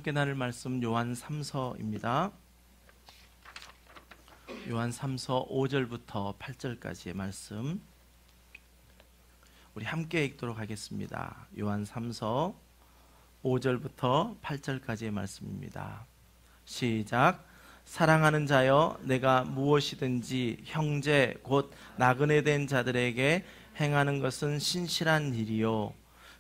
함께 나눌 말씀 요한 3서입니다. 요한 3서 5절부터 8절까지의 말씀 우리 함께 읽도록 하겠습니다. 요한 3서 5절부터 8절까지의 말씀입니다. 시작. 사랑하는 자여, 내가 무엇이든지 형제 곧 나그네 된 자들에게 행하는 것은 신실한 일이요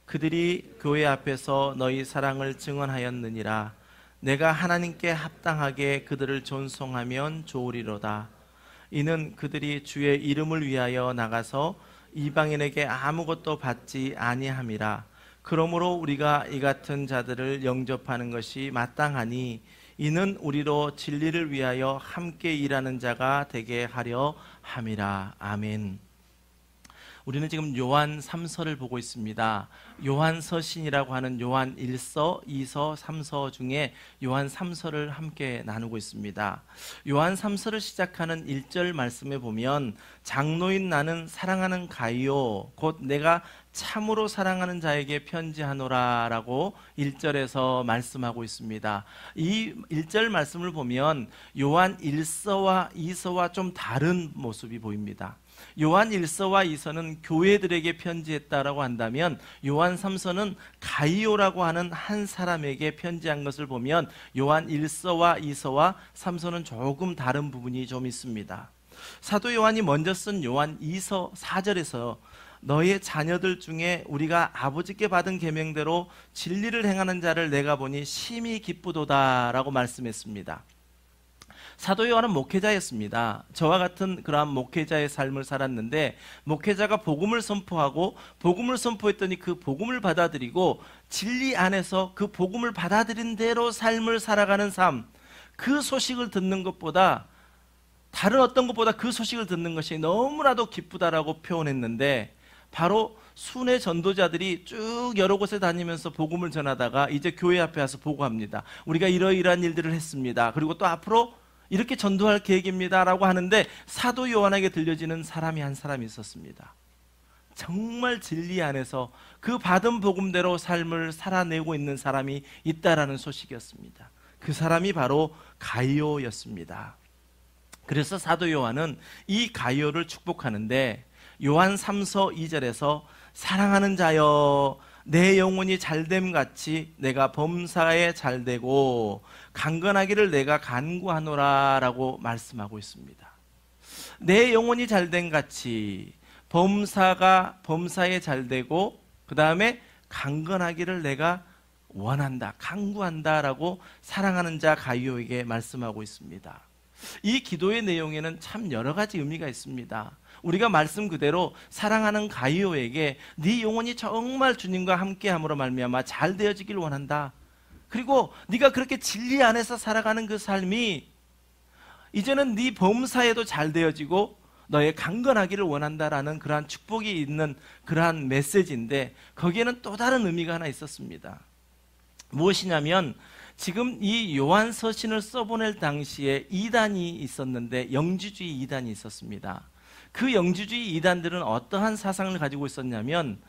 그들이 교회 앞에서 너희 사랑을 증언하였느니라. 내가 하나님께 합당하게 그들을 존송하면 좋으리로다. 이는 그들이 주의 이름을 위하여 나가서 이방인에게 아무것도 받지 아니함이라. 그러므로 우리가 이 같은 자들을 영접하는 것이 마땅하니 이는 우리로 진리를 위하여 함께 일하는 자가 되게 하려 함이라. 아멘. 우리는 지금 요한 3서를 보고 있습니다. 요한 서신이라고 하는 요한 1서, 2서, 3서 중에 요한 3서를 함께 나누고 있습니다. 요한 3서를 시작하는 1절 말씀에 보면 장로인 나는 사랑하는 가이오 곧 내가 참으로 사랑하는 자에게 편지하노라 라고 1절에서 말씀하고 있습니다. 이 1절 말씀을 보면 요한 1서와 2서와 좀 다른 모습이 보입니다. 요한 1서와 2서는 교회들에게 편지했다라고 한다면 요한 3서는 가이오라고 하는 한 사람에게 편지한 것을 보면 요한 1서와 2서와 3서는 조금 다른 부분이 좀 있습니다. 사도 요한이 먼저 쓴 요한 2서 4절에서 너의 자녀들 중에 우리가 아버지께 받은 계명대로 진리를 행하는 자를 내가 보니 심히 기쁘도다 라고 말씀했습니다. 사도 요한은 목회자였습니다. 저와 같은 그러한 목회자의 삶을 살았는데 목회자가 복음을 선포하고 복음을 선포했더니 그 복음을 받아들이고 진리 안에서 그 복음을 받아들인 대로 삶을 살아가는 삶, 그 소식을 듣는 것보다 다른 어떤 것보다 그 소식을 듣는 것이 너무나도 기쁘다라고 표현했는데 바로 순회 전도자들이 쭉 여러 곳에 다니면서 복음을 전하다가 이제 교회 앞에 와서 보고합니다. 우리가 이러이러한 일들을 했습니다. 그리고 또 앞으로 이렇게 전도할 계획입니다 라고 하는데 사도 요한에게 들려지는 사람이 한 사람이 있었습니다. 정말 진리 안에서 그 받은 복음대로 삶을 살아내고 있는 사람이 있다라는 소식이었습니다. 그 사람이 바로 가이오였습니다. 그래서 사도 요한은 이 가이오를 축복하는데 요한 3서 2절에서 사랑하는 자여 내 영혼이 잘됨 같이 내가 범사에 잘되고 강건하기를 내가 간구하노라 라고 말씀하고 있습니다. 내 영혼이 잘됨 같이 범사에 잘되고 그 다음에 강건하기를 내가 원한다, 간구한다 라고 사랑하는 자 가이오에게 말씀하고 있습니다. 이 기도의 내용에는 참 여러 가지 의미가 있습니다. 우리가 말씀 그대로 사랑하는 가이오에게 네 영혼이 정말 주님과 함께함으로 말미암아 잘 되어지길 원한다. 그리고 네가 그렇게 진리 안에서 살아가는 그 삶이 이제는 네 범사에도 잘 되어지고 너의 강건하기를 원한다라는 그러한 축복이 있는 그러한 메시지인데 거기에는 또 다른 의미가 하나 있었습니다. 무엇이냐면 지금 이 요한 서신을 써보낼 당시에 이단이 있었는데 영지주의 이단이 있었습니다. 그 영지주의 이단들은 어떠한 사상을 가지고 있었냐면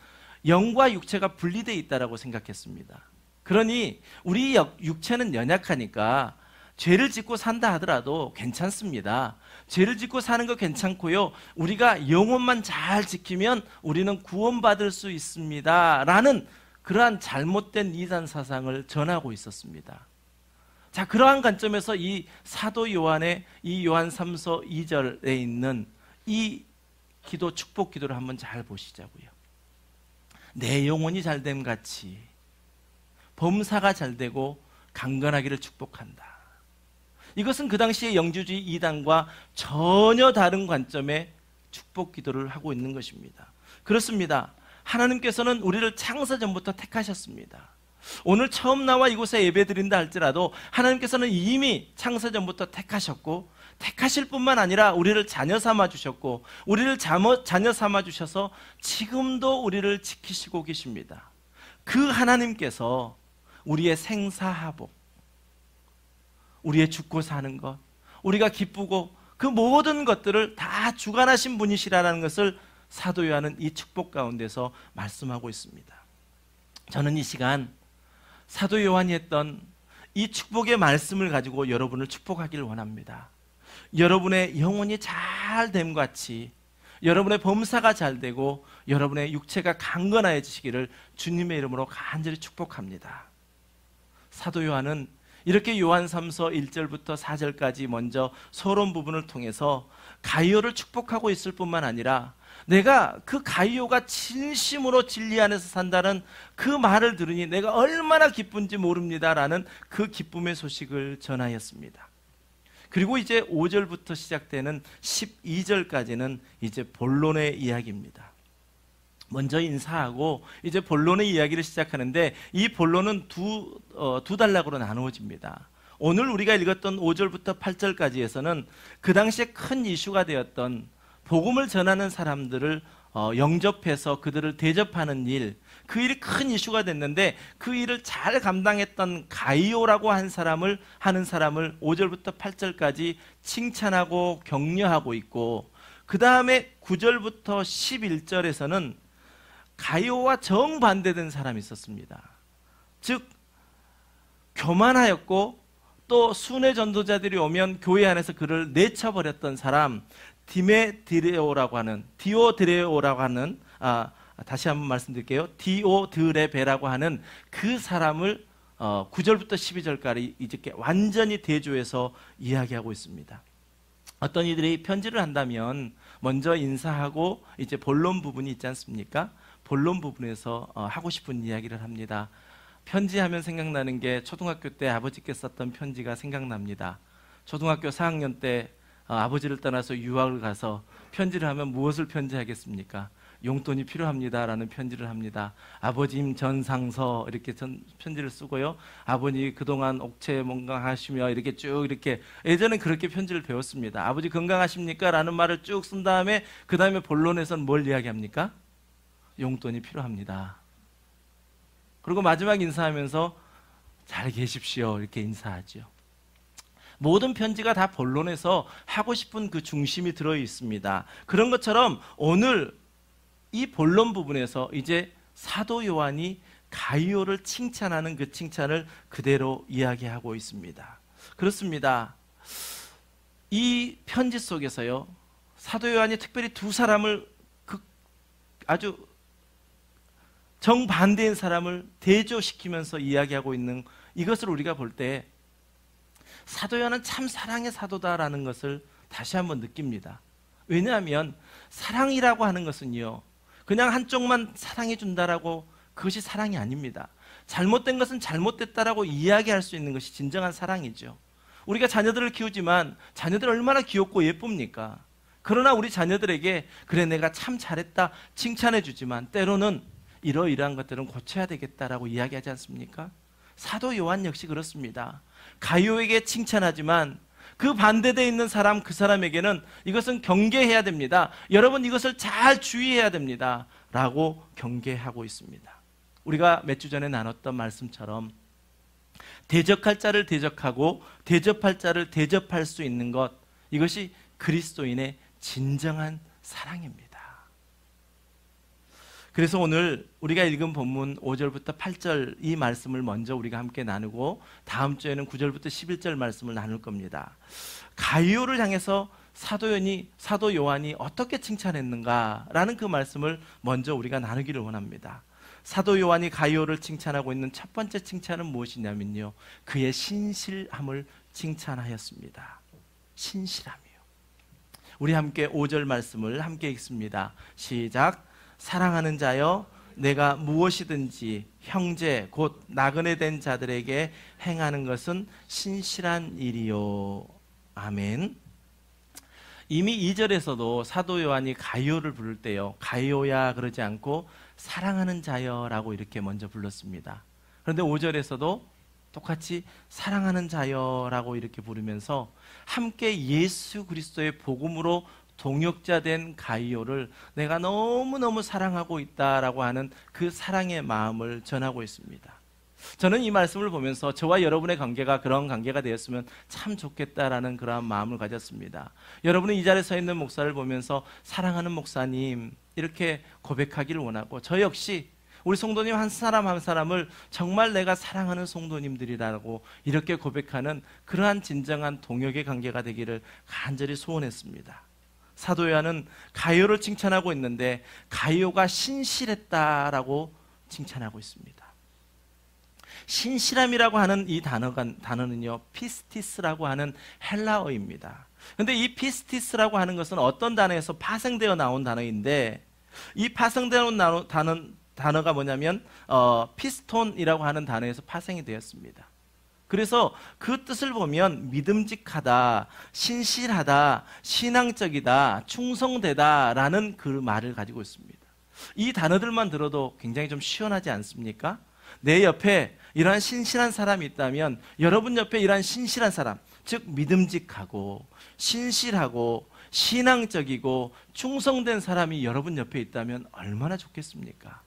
영과 육체가 분리되어 있다고 생각했습니다. 그러니 우리 육체는 연약하니까 죄를 짓고 산다 하더라도 괜찮습니다. 죄를 짓고 사는 거 괜찮고요. 우리가 영혼만 잘 지키면 우리는 구원받을 수 있습니다. 라는 그러한 잘못된 이단 사상을 전하고 있었습니다. 자, 그러한 관점에서 이 사도 요한의 이 요한 3서 2절에 있는 이 기도, 축복 기도를 한번 잘 보시자고요. 내 영혼이 잘됨 같이 범사가 잘되고 강건하기를 축복한다. 이것은 그 당시의 영주주의 이단과 전혀 다른 관점의 축복 기도를 하고 있는 것입니다. 그렇습니다. 하나님께서는 우리를 창세 전부터 택하셨습니다. 오늘 처음 나와 이곳에 예배드린다 할지라도 하나님께서는 이미 창세 전부터 택하셨고 택하실 뿐만 아니라 우리를 자녀 삼아 주셨고 우리를 자녀 삼아 주셔서 지금도 우리를 지키시고 계십니다. 그 하나님께서 우리의 생사하복, 우리의 죽고 사는 것, 우리가 기쁘고 그 모든 것들을 다 주관하신 분이시라는 것을 사도 요한은 이 축복 가운데서 말씀하고 있습니다. 저는 이 시간 사도 요한이 했던 이 축복의 말씀을 가지고 여러분을 축복하기를 원합니다. 여러분의 영혼이 잘 됨 같이 여러분의 범사가 잘 되고 여러분의 육체가 강건해지시기를 주님의 이름으로 간절히 축복합니다. 사도 요한은 이렇게 요한 3서 1절부터 4절까지 먼저 서론 부분을 통해서 가이오를 축복하고 있을 뿐만 아니라 내가 그 가이오가 진심으로 진리 안에서 산다는 그 말을 들으니 내가 얼마나 기쁜지 모릅니다라는 그 기쁨의 소식을 전하였습니다. 그리고 이제 5절부터 시작되는 12절까지는 이제 본론의 이야기입니다. 먼저 인사하고 이제 본론의 이야기를 시작하는데 이 본론은 두 단락으로 나누어집니다. 오늘 우리가 읽었던 5절부터 8절까지에서는 그 당시에 큰 이슈가 되었던 복음을 전하는 사람들을 영접해서 그들을 대접하는 일, 그 일이 큰 이슈가 됐는데 그 일을 잘 감당했던 가이오라고 하는 사람을 5절부터 8절까지 칭찬하고 격려하고 있고, 그 다음에 9절부터 11절에서는 가이오와 정반대된 사람이 있었습니다. 즉 교만하였고 또 순회 전도자들이 오면 교회 안에서 그를 내쳐버렸던 사람, 디오드레오라고 하는 다시 한번 말씀드릴게요. 디오드레베라고 하는 그 사람을 9절부터 12절까지 이렇게 완전히 대조해서 이야기하고 있습니다. 어떤 이들이 편지를 한다면 먼저 인사하고 이제 본론 부분이 있지 않습니까? 본론 부분에서 하고 싶은 이야기를 합니다. 편지하면 생각나는 게 초등학교 때 아버지께 썼던 편지가 생각납니다. 초등학교 4학년 때 아버지를 떠나서 유학을 가서 편지를 하면 무엇을 편지하겠습니까? 용돈이 필요합니다라는 편지를 합니다. 아버님 전상서 이렇게 편지를 쓰고요. 아버님 그동안 옥체 건강하시며 이렇게 쭉 이렇게 예전엔 그렇게 편지를 배웠습니다. 아버지 건강하십니까? 라는 말을 쭉 쓴 다음에 그 다음에 본론에서는 뭘 이야기합니까? 용돈이 필요합니다. 그리고 마지막 인사하면서 잘 계십시오 이렇게 인사하죠. 모든 편지가 다 본론에서 하고 싶은 그 중심이 들어 있습니다. 그런 것처럼 오늘 이 본론 부분에서 이제 사도 요한이 가이오를 칭찬하는 그 칭찬을 그대로 이야기하고 있습니다. 그렇습니다. 이 편지 속에서요, 사도 요한이 특별히 두 사람을 아주 정반대인 사람을 대조시키면서 이야기하고 있는 이것을 우리가 볼 때 사도 요한은 참 사랑의 사도다라는 것을 다시 한번 느낍니다. 왜냐하면 사랑이라고 하는 것은요, 그냥 한쪽만 사랑해 준다라고 그것이 사랑이 아닙니다. 잘못된 것은 잘못됐다라고 이야기할 수 있는 것이 진정한 사랑이죠. 우리가 자녀들을 키우지만 자녀들 얼마나 귀엽고 예쁩니까? 그러나 우리 자녀들에게 그래 내가 참 잘했다 칭찬해 주지만 때로는 이러이러한 것들은 고쳐야 되겠다라고 이야기하지 않습니까? 사도 요한 역시 그렇습니다. 가이오에게 칭찬하지만 그 반대되어 있는 사람, 그 사람에게는 이것은 경계해야 됩니다. 여러분 이것을 잘 주의해야 됩니다 라고 경계하고 있습니다. 우리가 몇 주 전에 나눴던 말씀처럼 대적할 자를 대적하고 대접할 자를 대접할 수 있는 것, 이것이 그리스도인의 진정한 사랑입니다. 그래서 오늘 우리가 읽은 본문 5절부터 8절 이 말씀을 먼저 우리가 함께 나누고 다음 주에는 9절부터 11절 말씀을 나눌 겁니다. 가이오를 향해서 사도 요한이 어떻게 칭찬했는가라는 그 말씀을 먼저 우리가 나누기를 원합니다. 사도 요한이 가이오를 칭찬하고 있는 첫 번째 칭찬은 무엇이냐면요, 그의 신실함을 칭찬하였습니다. 신실함이요. 우리 함께 5절 말씀을 함께 읽습니다. 시작. 사랑하는 자여, 내가 무엇이든지 형제 곧 나그네 된 자들에게 행하는 것은 신실한 일이요. 아멘. 이미 2절에서도 사도 요한이 가이오를 부를 때요, 가이오야 그러지 않고 사랑하는 자여라고 이렇게 먼저 불렀습니다. 그런데 5절에서도 똑같이 사랑하는 자여라고 이렇게 부르면서 함께 예수 그리스도의 복음으로 동역자 된 가이오를 내가 너무너무 사랑하고 있다라고 하는 그 사랑의 마음을 전하고 있습니다. 저는 이 말씀을 보면서 저와 여러분의 관계가 그런 관계가 되었으면 참 좋겠다라는 그러한 마음을 가졌습니다. 여러분은 이 자리에 서 있는 목사를 보면서 사랑하는 목사님 이렇게 고백하기를 원하고, 저 역시 우리 성도님 한 사람 한 사람을 정말 내가 사랑하는 성도님들이라고 이렇게 고백하는 그러한 진정한 동역의 관계가 되기를 간절히 소원했습니다. 사도 요한은 가룟을 칭찬하고 있는데 가룟가 신실했다라고 칭찬하고 있습니다. 신실함이라고 하는 이 단어는요, 피스티스라고 하는 헬라어입니다. 그런데 이 피스티스라고 하는 것은 어떤 단어에서 파생되어 나온 단어인데, 이 파생되어 나온 단어가 뭐냐면 피스톤이라고 하는 단어에서 파생이 되었습니다. 그래서 그 뜻을 보면 믿음직하다, 신실하다, 신앙적이다, 충성되다라는 그 말을 가지고 있습니다. 이 단어들만 들어도 굉장히 좀 시원하지 않습니까? 내 옆에 이러한 신실한 사람이 있다면 여러분 옆에 이러한 신실한 사람, 즉 믿음직하고 신실하고 신앙적이고 충성된 사람이 여러분 옆에 있다면 얼마나 좋겠습니까?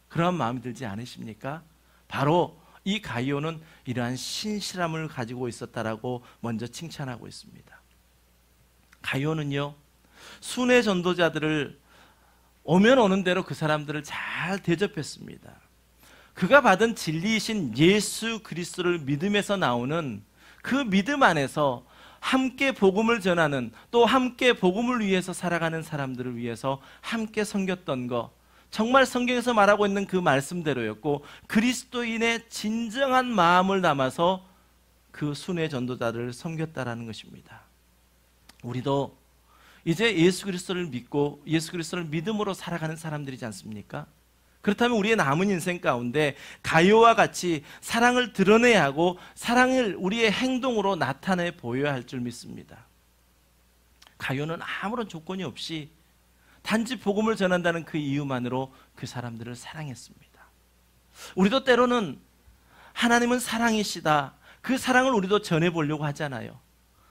그런 마음이 들지 않으십니까? 바로 이 가룟은 이러한 신실함을 가지고 있었다라고 먼저 칭찬하고 있습니다. 가룟은요, 순회 전도자들을 오면 오는 대로 그 사람들을 잘 대접했습니다. 그가 받은 진리이신 예수 그리스도를 믿음에서 나오는 그 믿음 안에서 함께 복음을 전하는, 또 함께 복음을 위해서 살아가는 사람들을 위해서 함께 섬겼던 것, 정말 성경에서 말하고 있는 그 말씀대로였고 그리스도인의 진정한 마음을 담아서 그 순회 전도자들을 섬겼다라는 것입니다. 우리도 이제 예수 그리스도를 믿고 예수 그리스도를 믿음으로 살아가는 사람들이지 않습니까? 그렇다면 우리의 남은 인생 가운데 가룟와 같이 사랑을 드러내야 하고 사랑을 우리의 행동으로 나타내 보여야 할 줄 믿습니다. 가룟은 아무런 조건이 없이 단지 복음을 전한다는 그 이유만으로 그 사람들을 사랑했습니다. 우리도 때로는 하나님은 사랑이시다, 그 사랑을 우리도 전해보려고 하잖아요.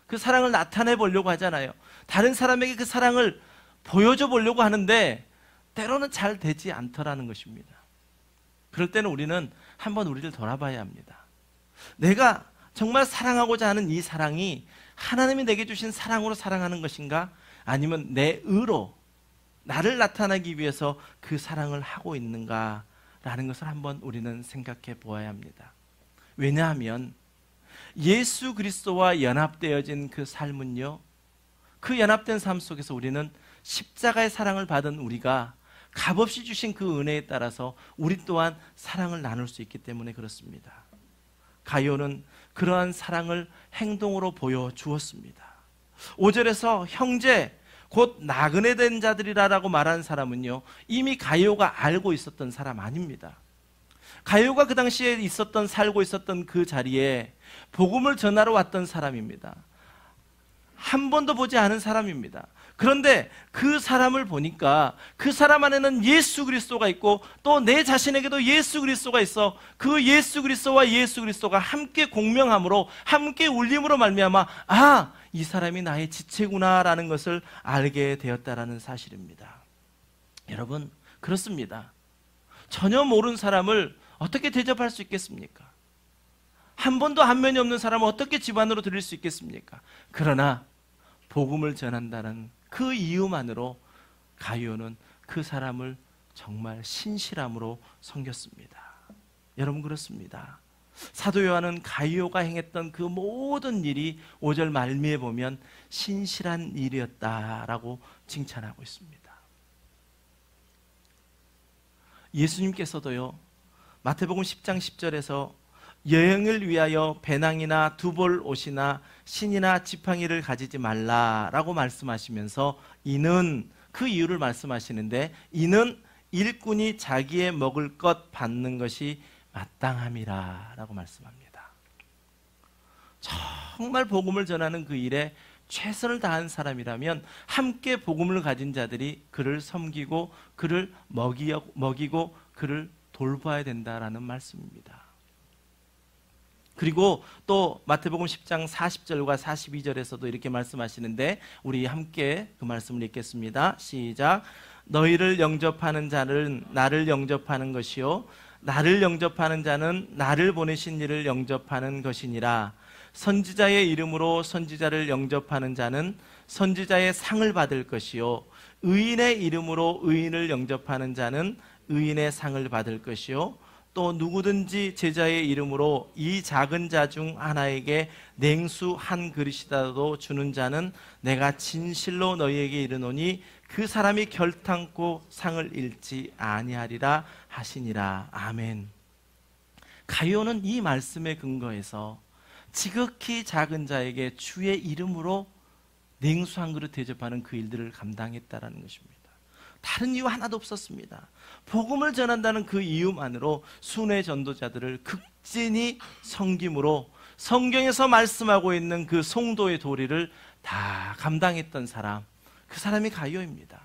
그 사랑을 나타내 보려고 하잖아요. 다른 사람에게 그 사랑을 보여줘 보려고 하는데 때로는 잘 되지 않더라는 것입니다. 그럴 때는 우리는 한번 우리를 돌아봐야 합니다. 내가 정말 사랑하고자 하는 이 사랑이 하나님이 내게 주신 사랑으로 사랑하는 것인가? 아니면 내 의로 나를 나타내기 위해서 그 사랑을 하고 있는가라는 것을 한번 우리는 생각해 보아야 합니다. 왜냐하면 예수 그리스도와 연합되어진 그 삶은요, 그 연합된 삶 속에서 우리는 십자가의 사랑을 받은 우리가 값없이 주신 그 은혜에 따라서 우리 또한 사랑을 나눌 수 있기 때문에 그렇습니다. 가룟은 그러한 사랑을 행동으로 보여주었습니다. 5절에서 형제 곧 나그네 된 자들이라고 말한 사람은요, 이미 가룟가 알고 있었던 사람 아닙니다. 가룟가 그 당시에 살고 있었던 그 자리에 복음을 전하러 왔던 사람입니다. 한 번도 보지 않은 사람입니다. 그런데 그 사람을 보니까 그 사람 안에는 예수 그리스도가 있고 또 내 자신에게도 예수 그리스도가 있어 그 예수 그리스도와 예수 그리스도가 함께 공명함으로 함께 울림으로 말미암아 이 사람이 나의 지체구나라는 것을 알게 되었다라는 사실입니다. 여러분, 그렇습니다. 전혀 모르는 사람을 어떻게 대접할 수 있겠습니까? 한 번도 안면이 없는 사람을 어떻게 집안으로 들일 수 있겠습니까? 그러나 복음을 전한다는 그 이유만으로 가룟은 그 사람을 정말 신실함으로 섬겼습니다. 여러분, 그렇습니다. 사도 요한은 가룟가 행했던 그 모든 일이 5절 말미에 보면 신실한 일이었다라고 칭찬하고 있습니다. 예수님께서도요, 마태복음 10장 10절에서 여행을 위하여 배낭이나 두벌 옷이나 신이나 지팡이를 가지지 말라라고 말씀하시면서 이는, 그 이유를 말씀하시는데, 이는 일꾼이 자기의 먹을 것 받는 것이 마땅함이라 라고 말씀합니다. 정말 복음을 전하는 그 일에 최선을 다한 사람이라면 함께 복음을 가진 자들이 그를 섬기고 그를 먹이고 그를 돌봐야 된다라는 말씀입니다. 그리고 또 마태복음 10장 40절과 42절에서도 이렇게 말씀하시는데 우리 함께 그 말씀을 읽겠습니다. 시작. 너희를 영접하는 자는 나를 영접하는 것이요 나를 영접하는 자는 나를 보내신 이를 영접하는 것이니라. 선지자의 이름으로 선지자를 영접하는 자는 선지자의 상을 받을 것이요 의인의 이름으로 의인을 영접하는 자는 의인의 상을 받을 것이요 또 누구든지 제자의 이름으로 이 작은 자 중 하나에게 냉수 한 그릇이라도 주는 자는 내가 진실로 너희에게 이르노니 그 사람이 결탄코 상을 잃지 아니하리라 하시니라. 아멘. 가룟은 이 말씀에 근거해서 지극히 작은 자에게 주의 이름으로 냉수 한 그릇 대접하는 그 일들을 감당했다라는 것입니다. 다른 이유 하나도 없었습니다. 복음을 전한다는 그 이유만으로 순회 전도자들을 극진히 섬김으로 성경에서 말씀하고 있는 그 송도의 도리를 다 감당했던 사람, 그 사람이 가룟입니다.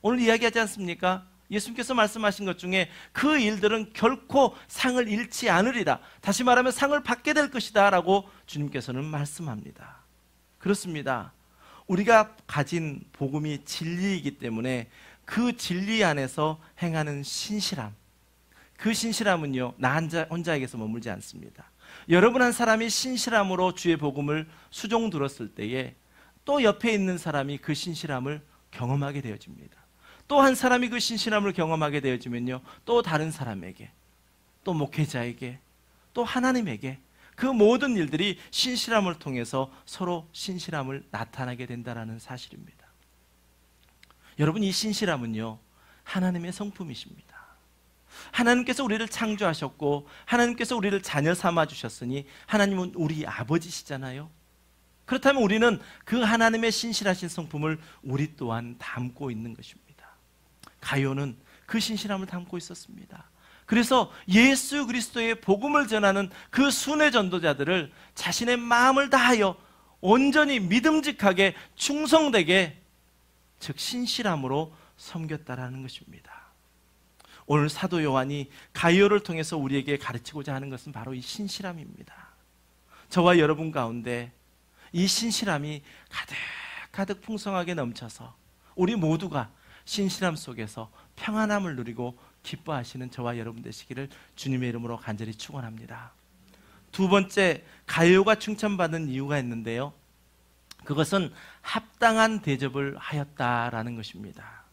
오늘 이야기하지 않습니까? 예수님께서 말씀하신 것 중에 그 일들은 결코 상을 잃지 않으리라, 다시 말하면 상을 받게 될 것이다 라고 주님께서는 말씀합니다. 그렇습니다. 우리가 가진 복음이 진리이기 때문에 그 진리 안에서 행하는 신실함, 그 신실함은요 나 혼자에게서 머물지 않습니다. 여러분 한 사람이 신실함으로 주의 복음을 수종 들었을 때에 또 옆에 있는 사람이 그 신실함을 경험하게 되어집니다. 또 한 사람이 그 신실함을 경험하게 되어지면요 또 다른 사람에게, 또 목회자에게, 또 하나님에게 그 모든 일들이 신실함을 통해서 서로 신실함을 나타나게 된다는 사실입니다. 여러분, 이 신실함은요 하나님의 성품이십니다. 하나님께서 우리를 창조하셨고 하나님께서 우리를 자녀 삼아 주셨으니 하나님은 우리 아버지시잖아요. 그렇다면 우리는 그 하나님의 신실하신 성품을 우리 또한 담고 있는 것입니다. 가룟은 그 신실함을 담고 있었습니다. 그래서 예수 그리스도의 복음을 전하는 그 순회 전도자들을 자신의 마음을 다하여 온전히 믿음직하게 충성되게, 즉 신실함으로 섬겼다라는 것입니다. 오늘 사도 요한이 가룟을 통해서 우리에게 가르치고자 하는 것은 바로 이 신실함입니다. 저와 여러분 가운데 이 신실함이 가득 풍성하게 넘쳐서 우리 모두가 신실함 속에서 평안함을 누리고 기뻐하시는 저와 여러분 되시기를 주님의 이름으로 간절히 축원합니다. 두 번째, 가룟가 칭찬받은 이유가 있는데요, 그것은 합당한 대접을 하였다라는 것입니다.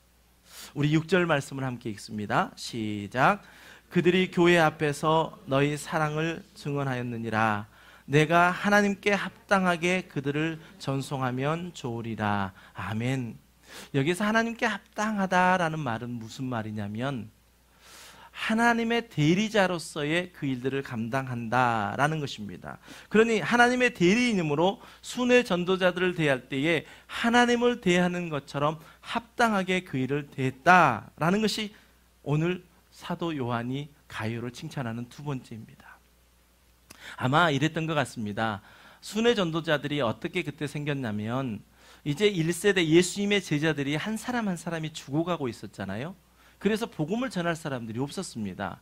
우리 6절 말씀을 함께 읽습니다. 시작. 그들이 교회 앞에서 너희 사랑을 증언하였느니라. 내가 하나님께 합당하게 그들을 전송하면 좋으리라. 아멘. 여기서 하나님께 합당하다라는 말은 무슨 말이냐면 하나님의 대리자로서의 그 일들을 감당한다라는 것입니다. 그러니 하나님의 대리인으로 순회 전도자들을 대할 때에 하나님을 대하는 것처럼 합당하게 그 일을 대했다라는 것이 오늘 사도 요한이 가룟을 칭찬하는 두 번째입니다. 아마 이랬던 것 같습니다. 순회 전도자들이 어떻게 그때 생겼냐면, 이제 1세대 예수님의 제자들이 한 사람 한 사람이 죽어가고 있었잖아요. 그래서 복음을 전할 사람들이 없었습니다.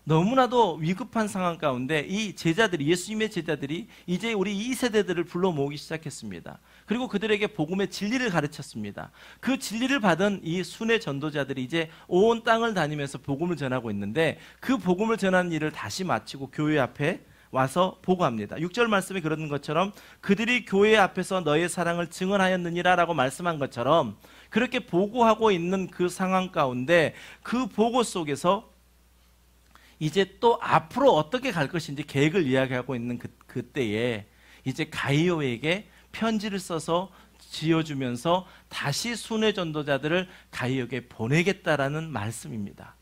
너무나도 위급한 상황 가운데 이 제자들이, 예수님의 제자들이 이제 우리 2세대들을 불러 모으기 시작했습니다. 그리고 그들에게 복음의 진리를 가르쳤습니다. 그 진리를 받은 이 순회 전도자들이 이제 온 땅을 다니면서 복음을 전하고 있는데, 그 복음을 전하는 일을 다시 마치고 교회 앞에 와서 보고합니다. 6절 말씀에 그러는 것처럼 그들이 교회 앞에서 너의 사랑을 증언하였느니라 라고 말씀한 것처럼, 그렇게 보고하고 있는 그 상황 가운데 그 보고 속에서 이제 또 앞으로 어떻게 갈 것인지 계획을 이야기하고 있는 그때에 이제 가룟에게 편지를 써서 지어주면서 다시 순회 전도자들을 가룟에게 보내겠다라는 말씀입니다.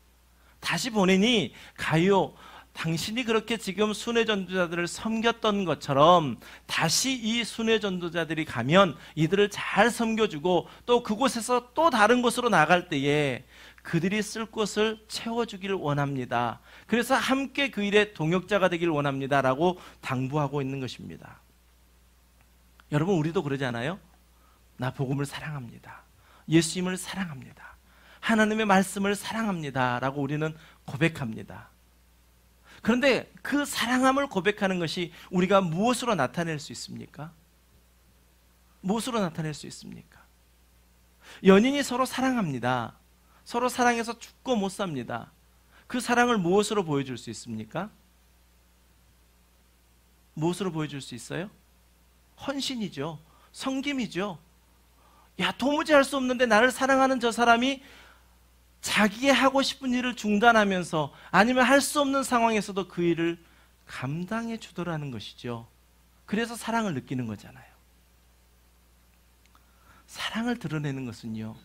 다시 보내니 가룟, 당신이 그렇게 지금 순회 전도자들을 섬겼던 것처럼 다시 이 순회 전도자들이 가면 이들을 잘 섬겨주고 또 그곳에서 또 다른 곳으로 나갈 때에 그들이 쓸 곳을 채워주기를 원합니다. 그래서 함께 그 일에 동역자가 되기를 원합니다 라고 당부하고 있는 것입니다. 여러분, 우리도 그러지 않아요? 나 복음을 사랑합니다. 예수님을 사랑합니다. 하나님의 말씀을 사랑합니다 라고 우리는 고백합니다. 그런데 그 사랑함을 고백하는 것이 우리가 무엇으로 나타낼 수 있습니까? 무엇으로 나타낼 수 있습니까? 연인이 서로 사랑합니다. 서로 사랑해서 죽고 못 삽니다. 그 사랑을 무엇으로 보여줄 수 있습니까? 무엇으로 보여줄 수 있어요? 헌신이죠. 섬김이죠. 야, 도무지 할 수 없는데 나를 사랑하는 저 사람이 자기의 하고 싶은 일을 중단하면서 아니면 할 수 없는 상황에서도 그 일을 감당해 주더라는 것이죠. 그래서 사랑을 느끼는 거잖아요. 사랑을 드러내는 것은요,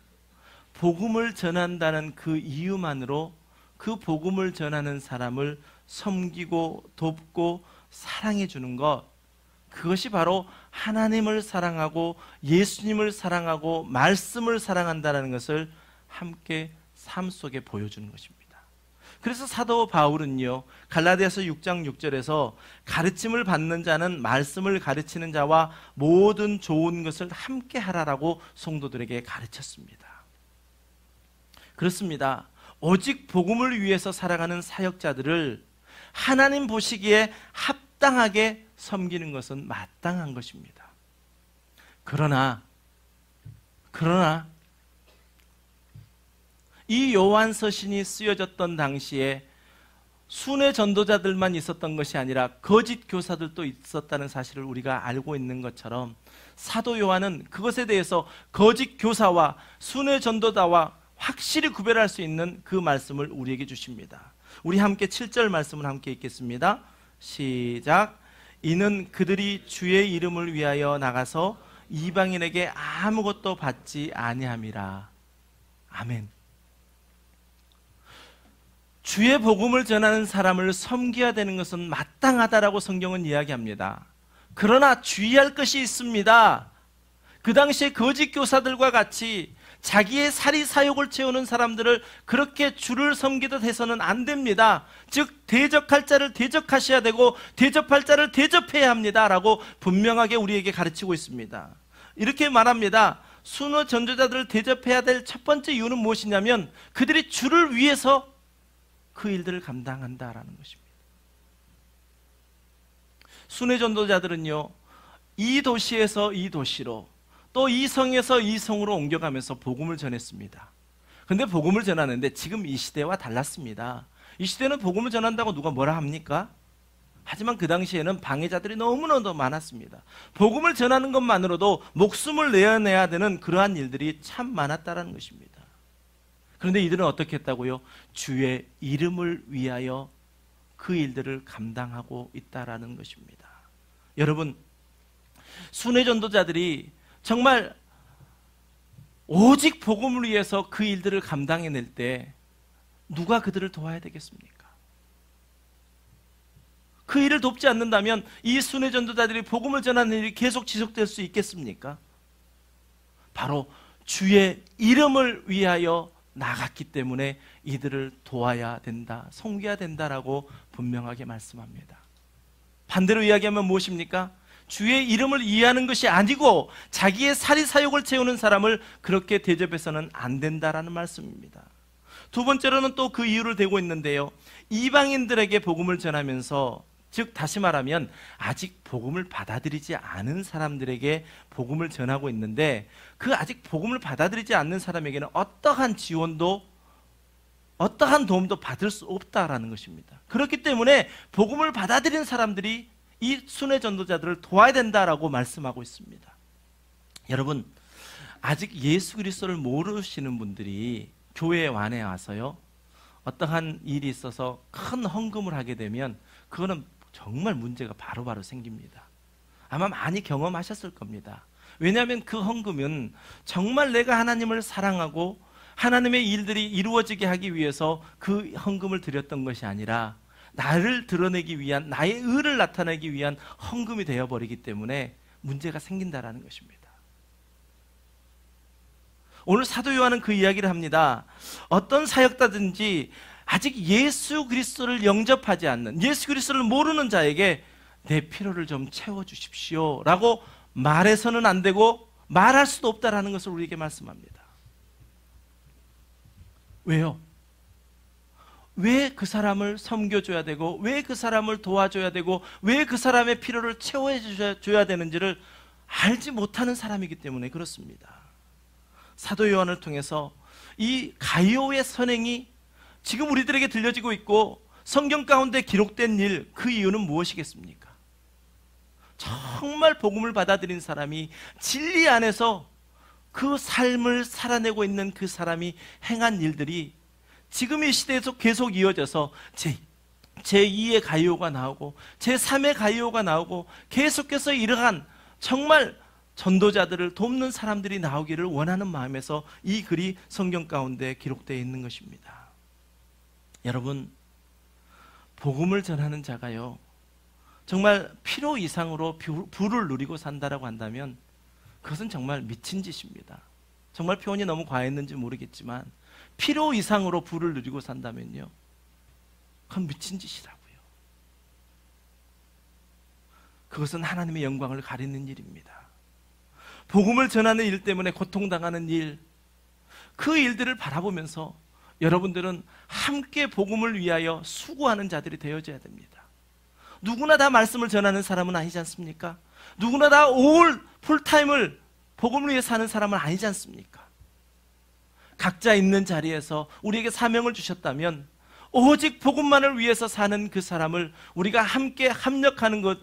복음을 전한다는 그 이유만으로 그 복음을 전하는 사람을 섬기고 돕고 사랑해 주는 것, 그것이 바로 하나님을 사랑하고 예수님을 사랑하고 말씀을 사랑한다는 것을 함께 삶 속에 보여주는 것입니다. 그래서 사도 바울은요, 갈라디아서 6장 6절에서 가르침을 받는 자는 말씀을 가르치는 자와 모든 좋은 것을 함께 하라라고 성도들에게 가르쳤습니다. 그렇습니다. 오직 복음을 위해서 살아가는 사역자들을 하나님 보시기에 합당하게 섬기는 것은 마땅한 것입니다. 그러나 이 요한 서신이 쓰여졌던 당시에 순회 전도자들만 있었던 것이 아니라 거짓 교사들도 있었다는 사실을 우리가 알고 있는 것처럼 사도 요한은 그것에 대해서 거짓 교사와 순회 전도자와 확실히 구별할 수 있는 그 말씀을 우리에게 주십니다. 우리 함께 7절 말씀을 함께 읽겠습니다. 시작. 이는 그들이 주의 이름을 위하여 나가서 이방인에게 아무것도 받지 아니함이라. 아멘. 주의 복음을 전하는 사람을 섬겨야 되는 것은 마땅하다라고 성경은 이야기합니다. 그러나 주의할 것이 있습니다. 그 당시에 거짓 교사들과 같이 자기의 사리사욕을 채우는 사람들을 그렇게 주를 섬기듯 해서는 안 됩니다. 즉 대적할 자를 대적하셔야 되고 대접할 자를 대접해야 합니다 라고 분명하게 우리에게 가르치고 있습니다. 이렇게 말합니다. 순회 전도자들을 대접해야 될 첫 번째 이유는 무엇이냐면 그들이 주를 위해서 그 일들을 감당한다라는 것입니다. 순회 전도자들은요, 이 도시에서 이 도시로 또 이 성에서 이 성으로 옮겨가면서 복음을 전했습니다. 그런데 복음을 전하는데 지금 이 시대와 달랐습니다. 이 시대는 복음을 전한다고 누가 뭐라 합니까? 하지만 그 당시에는 방해자들이 너무너무 많았습니다. 복음을 전하는 것만으로도 목숨을 내어내야 되는 그러한 일들이 참 많았다는 것입니다. 그런데 이들은 어떻게 했다고요? 주의 이름을 위하여 그 일들을 감당하고 있다라는 것입니다. 여러분, 순회 전도자들이 정말 오직 복음을 위해서 그 일들을 감당해낼 때 누가 그들을 도와야 되겠습니까? 그 일을 돕지 않는다면 이 순회 전도자들이 복음을 전하는 일이 계속 지속될 수 있겠습니까? 바로 주의 이름을 위하여 나갔기 때문에 이들을 도와야 된다, 섬겨야 된다라고 분명하게 말씀합니다. 반대로 이야기하면 무엇입니까? 주의 이름을 이해하는 것이 아니고 자기의 사리사욕을 채우는 사람을 그렇게 대접해서는 안 된다라는 말씀입니다. 두 번째로는 또 그 이유를 대고 있는데요, 이방인들에게 복음을 전하면서, 즉 다시 말하면 아직 복음을 받아들이지 않은 사람들에게 복음을 전하고 있는데 그 아직 복음을 받아들이지 않는 사람에게는 어떠한 지원도 어떠한 도움도 받을 수 없다라는 것입니다. 그렇기 때문에 복음을 받아들인 사람들이 이 순회 전도자들을 도와야 된다라고 말씀하고 있습니다. 여러분, 아직 예수 그리스도를 모르시는 분들이 교회 안에 와서요, 어떠한 일이 있어서 큰 헌금을 하게 되면 그거는 정말 문제가 바로바로 생깁니다. 아마 많이 경험하셨을 겁니다. 왜냐하면 그 헌금은 정말 내가 하나님을 사랑하고 하나님의 일들이 이루어지게 하기 위해서 그 헌금을 드렸던 것이 아니라 나를 드러내기 위한, 나의 의를 나타내기 위한 헌금이 되어버리기 때문에 문제가 생긴다라는 것입니다. 오늘 사도 요한은 그 이야기를 합니다. 어떤 사역자든지 아직 예수 그리스도를 영접하지 않는, 예수 그리스도를 모르는 자에게 내 필요를 좀 채워주십시오 라고 말해서는 안 되고 말할 수도 없다라는 것을 우리에게 말씀합니다. 왜요? 왜 그 사람을 섬겨줘야 되고 왜 그 사람을 도와줘야 되고 왜 그 사람의 필요를 채워줘야 되는지를 알지 못하는 사람이기 때문에 그렇습니다. 사도 요한을 통해서 이 가이오의 선행이 지금 우리들에게 들려지고 있고 성경 가운데 기록된 일, 그 이유는 무엇이겠습니까? 정말 복음을 받아들인 사람이 진리 안에서 그 삶을 살아내고 있는 그 사람이 행한 일들이 지금 이 시대에서 계속 이어져서 제2의 가이오가 나오고 제3의 가이오가 나오고 계속해서 이러한 정말 전도자들을 돕는 사람들이 나오기를 원하는 마음에서 이 글이 성경 가운데 기록되어 있는 것입니다. 여러분, 복음을 전하는 자가요, 정말 필요 이상으로 부를 누리고 산다라고 한다면 그것은 정말 미친 짓입니다. 정말 표현이 너무 과했는지 모르겠지만 필요 이상으로 부를 누리고 산다면요, 그건 미친 짓이라고요. 그것은 하나님의 영광을 가리는 일입니다. 복음을 전하는 일 때문에 고통당하는 일, 그 일들을 바라보면서 여러분들은 함께 복음을 위하여 수고하는 자들이 되어져야 됩니다. 누구나 다 말씀을 전하는 사람은 아니지 않습니까? 누구나 다 올 풀타임을 복음을 위해 사는 사람은 아니지 않습니까? 각자 있는 자리에서 우리에게 사명을 주셨다면 오직 복음만을 위해서 사는 그 사람을 우리가 함께 합력하는 것,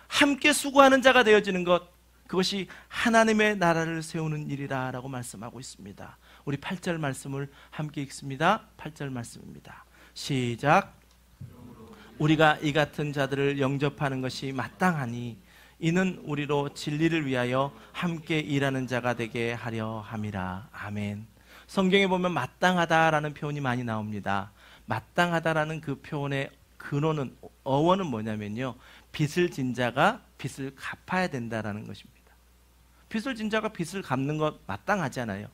함께 수고하는 자가 되어지는 것, 그것이 하나님의 나라를 세우는 일이라고 말씀하고 있습니다. 우리 8절 말씀을 함께 읽습니다. 8절 말씀입니다. 시작. 우리가 이 같은 자들을 영접하는 것이 마땅하니 이는 우리로 진리를 위하여 함께 일하는 자가 되게 하려 함이라. 아멘. 성경에 보면 마땅하다라는 표현이 많이 나옵니다. 마땅하다라는 그 표현의 근원은, 어원은 뭐냐면요, 빚을 진 자가 빚을 갚아야 된다라는 것입니다. 빚을 진 자가 빚을 갚는 것 마땅하잖아요.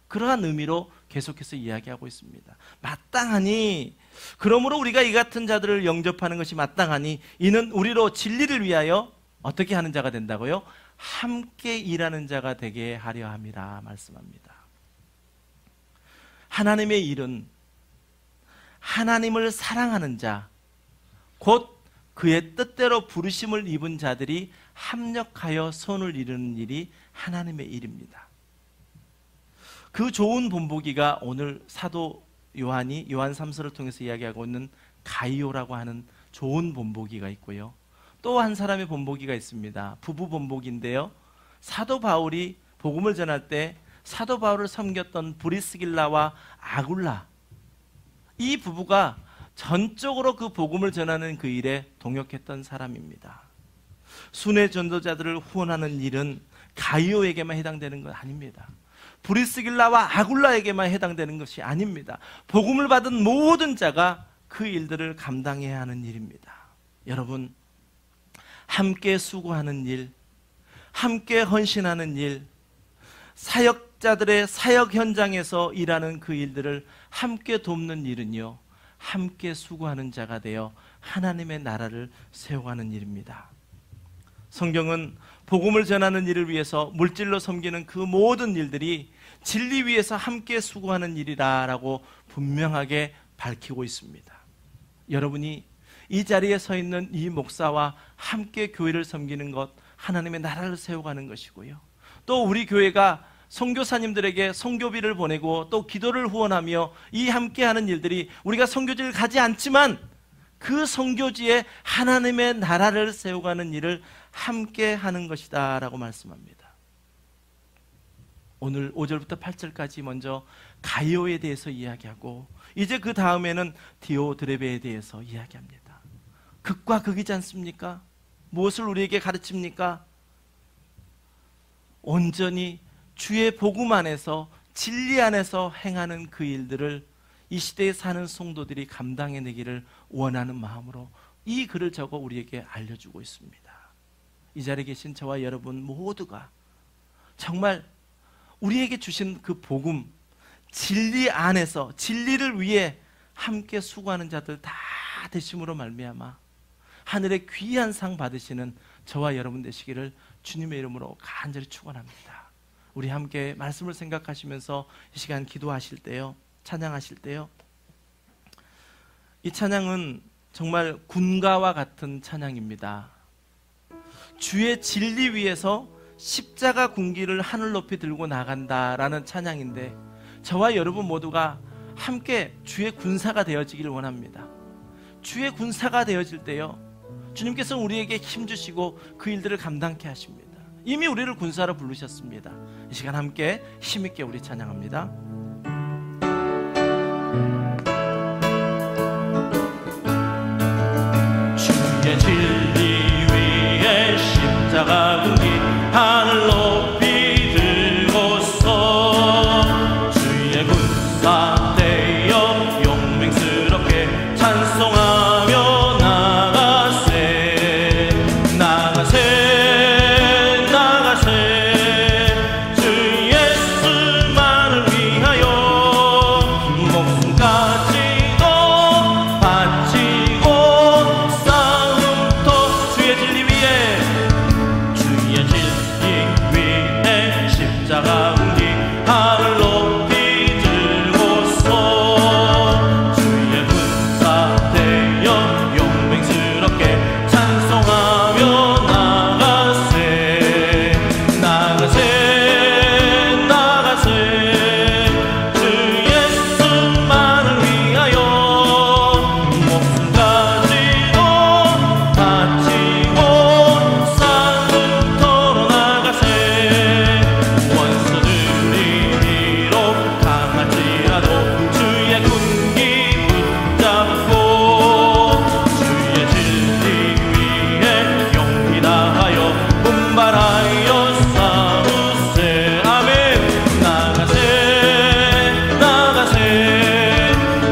그러한 의미로 계속해서 이야기하고 있습니다. 마땅하니, 그러므로 우리가 이 같은 자들을 영접하는 것이 마땅하니 이는 우리로 진리를 위하여 어떻게 하는 자가 된다고요? 함께 일하는 자가 되게 하려 함이라 말씀합니다. 하나님의 일은 하나님을 사랑하는 자, 곧 그의 뜻대로 부르심을 입은 자들이 합력하여 선을 이루는 일이 하나님의 일입니다. 그 좋은 본보기가 오늘 사도 요한이 요한 3서를 통해서 이야기하고 있는 가이오라고 하는 좋은 본보기가 있고요, 또 한 사람의 본보기가 있습니다. 부부 본보기인데요, 사도 바울이 복음을 전할 때 사도 바울을 섬겼던 브리스길라와 아굴라, 이 부부가 전적으로 그 복음을 전하는 그 일에 동역했던 사람입니다. 순회 전도자들을 후원하는 일은 가이오에게만 해당되는 건 아닙니다. 브리스길라와 아굴라에게만 해당되는 것이 아닙니다. 복음을 받은 모든 자가 그 일들을 감당해야 하는 일입니다. 여러분, 함께 수고하는 일, 함께 헌신하는 일, 사역자들의 사역 현장에서 일하는 그 일들을 함께 돕는 일은요, 함께 수고하는 자가 되어 하나님의 나라를 세워가는 일입니다. 성경은 복음을 전하는 일을 위해서 물질로 섬기는 그 모든 일들이 진리 위해서 함께 수고하는 일이라고 분명하게 밝히고 있습니다. 여러분이 이 자리에 서 있는 이 목사와 함께 교회를 섬기는 것, 하나님의 나라를 세워가는 것이고요, 또 우리 교회가 선교사님들에게 선교비를 보내고 또 기도를 후원하며 이 함께하는 일들이 우리가 선교지를 가지 않지만 그 선교지에 하나님의 나라를 세워가는 일을 함께하는 것이다 라고 말씀합니다. 오늘 5절부터 8절까지 먼저 가이오에 대해서 이야기하고 이제 그 다음에는 디오드레베에 대해서 이야기합니다. 극과 극이지 않습니까? 무엇을 우리에게 가르칩니까? 온전히 주의 복음 안에서 진리 안에서 행하는 그 일들을 이 시대에 사는 성도들이 감당해내기를 원하는 마음으로 이 글을 적어 우리에게 알려주고 있습니다. 이 자리에 계신 저와 여러분 모두가 정말 우리에게 주신 그 복음, 진리 안에서 진리를 위해 함께 수고하는 자들 다 되심으로 말미암아 하늘의 귀한 상 받으시는 저와 여러분 되시기를 주님의 이름으로 간절히 축원합니다. 우리 함께 말씀을 생각하시면서 이 시간 기도하실 때요, 찬양하실 때요, 이 찬양은 정말 군가와 같은 찬양입니다. 주의 진리 위에서 십자가 군기를 하늘 높이 들고 나간다라는 찬양인데 저와 여러분 모두가 함께 주의 군사가 되어지기를 원합니다. 주의 군사가 되어질 때요, 주님께서 우리에게 힘주시고 그 일들을 감당케 하십니다. 이미 우리를 군사로 부르셨습니다. 이 시간 함께 힘있게 우리 찬양합니다. 십자가 군기 하늘 높이 들고서 주의 군사 되어 용맹스럽게 찬송하며 나가세 나가세 나가세 주 예수만을 위하여 목숨까지도 바치고 싸움터 주의 진리 위에 주의 진리 위에 십자가 군기 하늘 높이 들고서 주의 군사 되어 용맹스럽게 찬송하며 나가세 나가세 나가세 주 예수만을 위하여 목숨까지도 바치고 싸움터로 나가세 원수들이 비록 강할지라도 주의 군기 붙잡고 주의 진리 위에 용기 다하여 분발하여 싸우세 아멘 나가세 나가세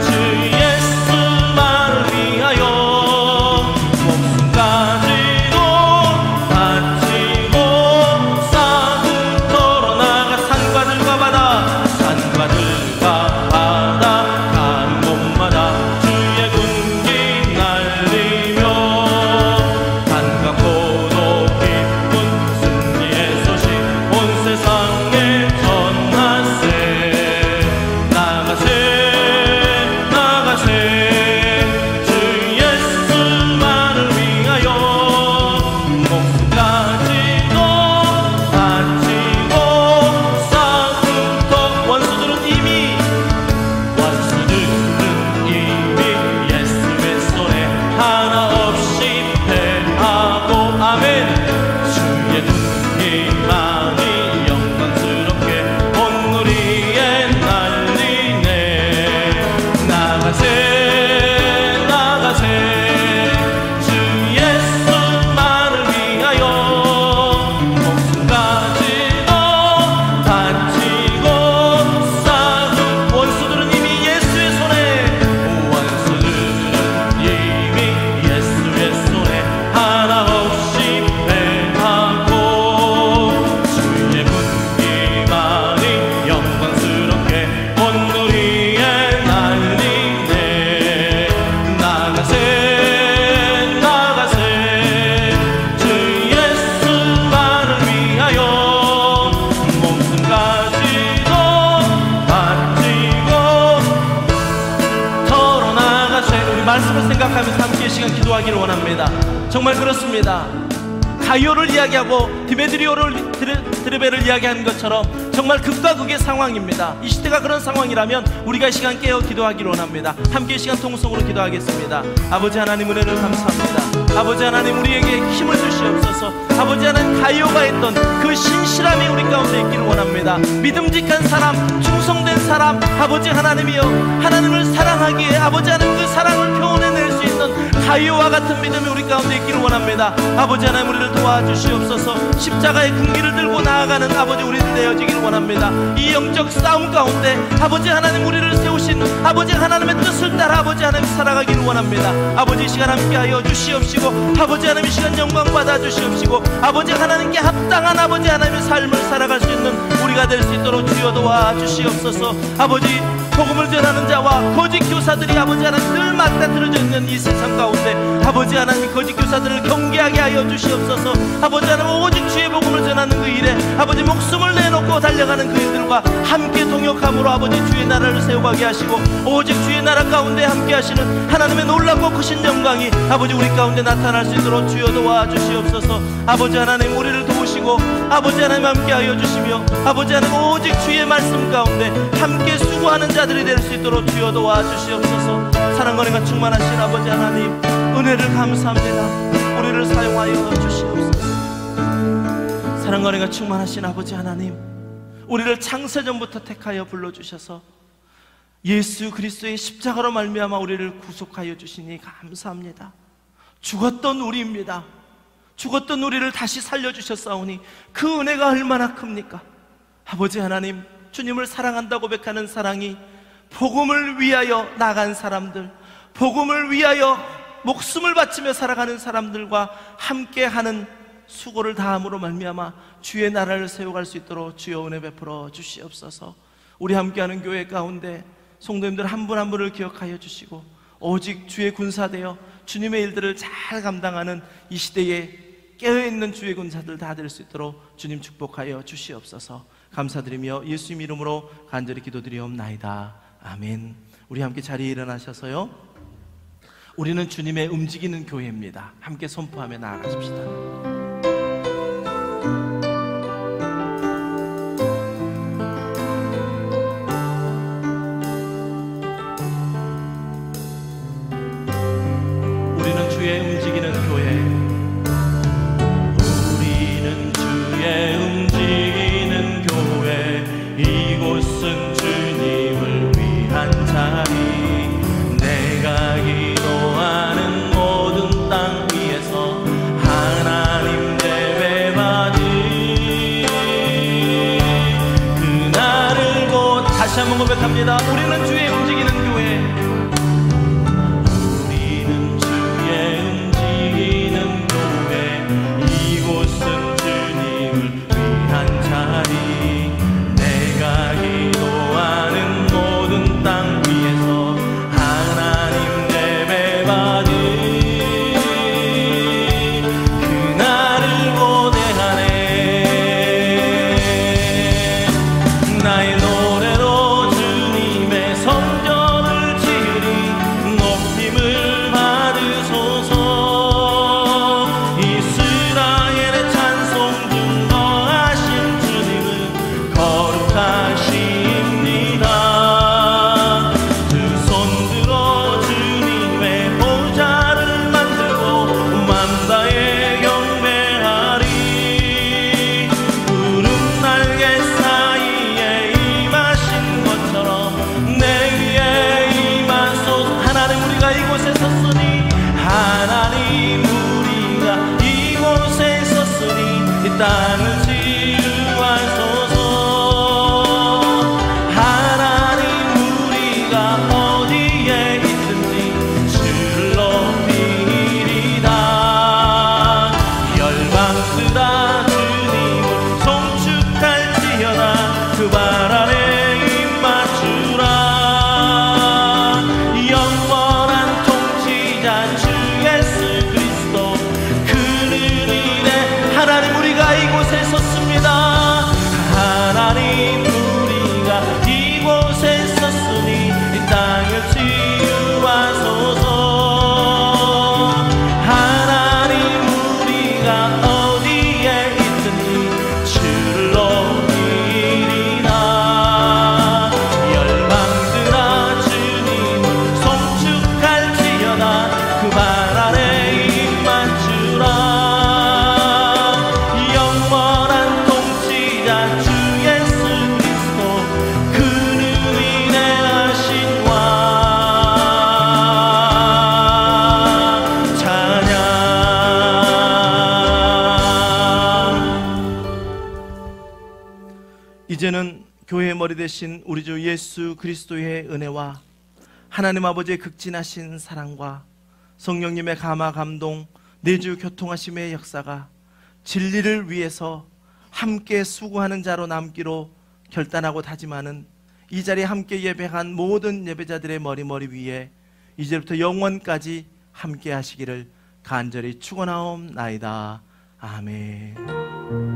주 예수만을 위하여 목숨까지도 바치고 싸움터로 나가 산과들과 바다 가는 곳마다 주의 군기 날리며 반갑고도 기쁜 승리의 소식 온 세상에 전하세 나가세 나가세 주 예수만을 위하여 목숨까지도 바치고 싸움터 원수들은 이미 예수의 손에 하나 없이 패하고 아멘 주의 군기만이 영광스럽게 온 우리에 날리네 나가세 나가세 주 예수만을 위하여 목숨까지도 바치고 싸움 원수들은 이미 예수의 손에 하나 없이 패하고 주의 군기만이 영광스럽게 온 우리에 날리네 나가세 나가세 주 예수만을 위하여 목숨까지도 바치고 터로 나가세 우리 말씀을 생각하면서 함께 이 시간 기도하기를 원합니다. 정말 그렇습니다. 가이오를 이야기하고 드메드리오를 이야기하는 것처럼 정말 극과 극의 상황입니다. 이 시대가 그런 상황이라면 우리가 이 시간 깨어 기도하기를 원합니다. 함께 이 시간 통성으로 기도하겠습니다. 아버지 하나님 은혜를 감사합니다. 아버지 하나님 우리에게 힘을 주시옵소서. 아버지 하나님 가이오가 했던 그 신실함이 우리 가운데 있기를 원합니다. 믿음직한 사람, 충성된 사람, 아버지 하나님이여 하나님을 사랑하기에 아버지 하나님 그 사랑을 표현해낼 수 있는 가이오와 같은 믿음이 우리 가운데 있기를 원합니다. 아버지 하나님 우리를 도와주시옵소서. 십자가의 군기를 들고 나아가는 아버지 우리들 되어지기를 원합니다. 이 영적 싸움 가운데 아버지 하나님 우리를 세우신 아버지 하나님의 뜻을 따라 아버지 하나님 살아가기를 원합니다. 아버지 이 시간 함께하여 주시옵시고 아버지 하나님 이 시간 영광 받아 주시옵시고 아버지 하나님께 합당한 아버지 하나님의 삶을 살아갈 수 있는 우리가 될 수 있도록 주여 도와 주시옵소서. 아버지 복음을 전하는 자와 거짓 교사들이 아버지 하나님 늘 맞닥뜨려져 있는 이 세상 가운데 아버지 하나님 거짓 교사들을 경계하게 하여 주시옵소서. 아버지 하나님 오직 주의 복음을 전하는 그 일에 아버지 목숨을 내놓고 달려가는 그 일들과 함께 동역함으로 아버지 주의 나라를 세워가게 하시고 오직 주의 나라 가운데 함께 하시는 하나님의 놀랍고 크신 영광이 아버지 우리 가운데 나타날 수 있도록 주여 도와 주시옵소서. 아버지 하나님 우리를 도우시고 아버지 하나님 함께 하여 주시며 아버지 하나님 오직 주의 말씀 가운데 함께 수고하는 자들이 될 수 있도록 주여 도와 주시옵소서. 사랑과 은혜가 충만하신 아버지 하나님 은혜를 감사합니다. 우리를 사용하여 주시옵소서. 사랑과 은혜가 충만하신 아버지 하나님 우리를 창세전부터 택하여 불러주셔서 예수 그리스도의 십자가로 말미암아 우리를 구속하여 주시니 감사합니다. 죽었던 우리입니다. 죽었던 우리를 다시 살려주셨사오니 그 은혜가 얼마나 큽니까? 아버지 하나님, 주님을 사랑한다고 고백하는 사랑이 복음을 위하여 나간 사람들, 복음을 위하여 목숨을 바치며 살아가는 사람들과 함께하는 수고를 다함으로 말미암아 주의 나라를 세워갈 수 있도록 주여 은혜 베풀어 주시옵소서. 우리 함께하는 교회 가운데 성도님들 한 분 한 분을 기억하여 주시고 오직 주의 군사 되어 주님의 일들을 잘 감당하는 이 시대에 깨어있는 주의 군사들 다 될 수 있도록 주님 축복하여 주시옵소서. 감사드리며 예수님 이름으로 간절히 기도드리옵나이다. 아멘. 우리 함께 자리에 일어나셔서요, 우리는 주님의 움직이는 교회입니다. 함께 선포하며 나아가십시다. 고백합니다. 우리는 주의 움직이는 교회. 우리는 주의 움직이는 교회. 이곳은 주님을 위한 자리. 내가 기도하는 모든 땅 위에서 하나님 예배받은 그날을 고대하네. 나의 노래로 성전을 지으리. 높임을 받으소서. 이스라엘의 찬송 증거하신 주님은 거룩하십니다. 두 손 들어 주님의 보좌를 만들고 만다에 경배하리. 구름 날개 사이에 임하신 것처럼 이곳에 섰으니 하나님 우리가 이곳에 섰으니 이 땅을 치유하소서. 하나님 우리가 어디에 있든지 주를 높이리다. 열방들아 주님을 송축할지어다. 그 발 아래 입 맞추라. 하나님 우리가 이곳에 섰습니다. 하나님 우리가 이곳에 섰으니 이 땅을 치유하소서. 하나님 우리가 어디에 있든지 주를 높이리라. 열방들아 주님을 송축할지어다. 그 발 아래 입 맞추라. 이제는 교회의 머리 되신 우리 주 예수 그리스도의 은혜와 하나님 아버지의 극진하신 사랑과 성령님의 감화 감동 내주 교통하심의 역사가 진리를 위해서 함께 수고하는 자로 남기로 결단하고 다짐하는 이 자리에 함께 예배한 모든 예배자들의 머리 위에 이제부터 영원까지 함께 하시기를 간절히 축원하옵나이다. 아멘.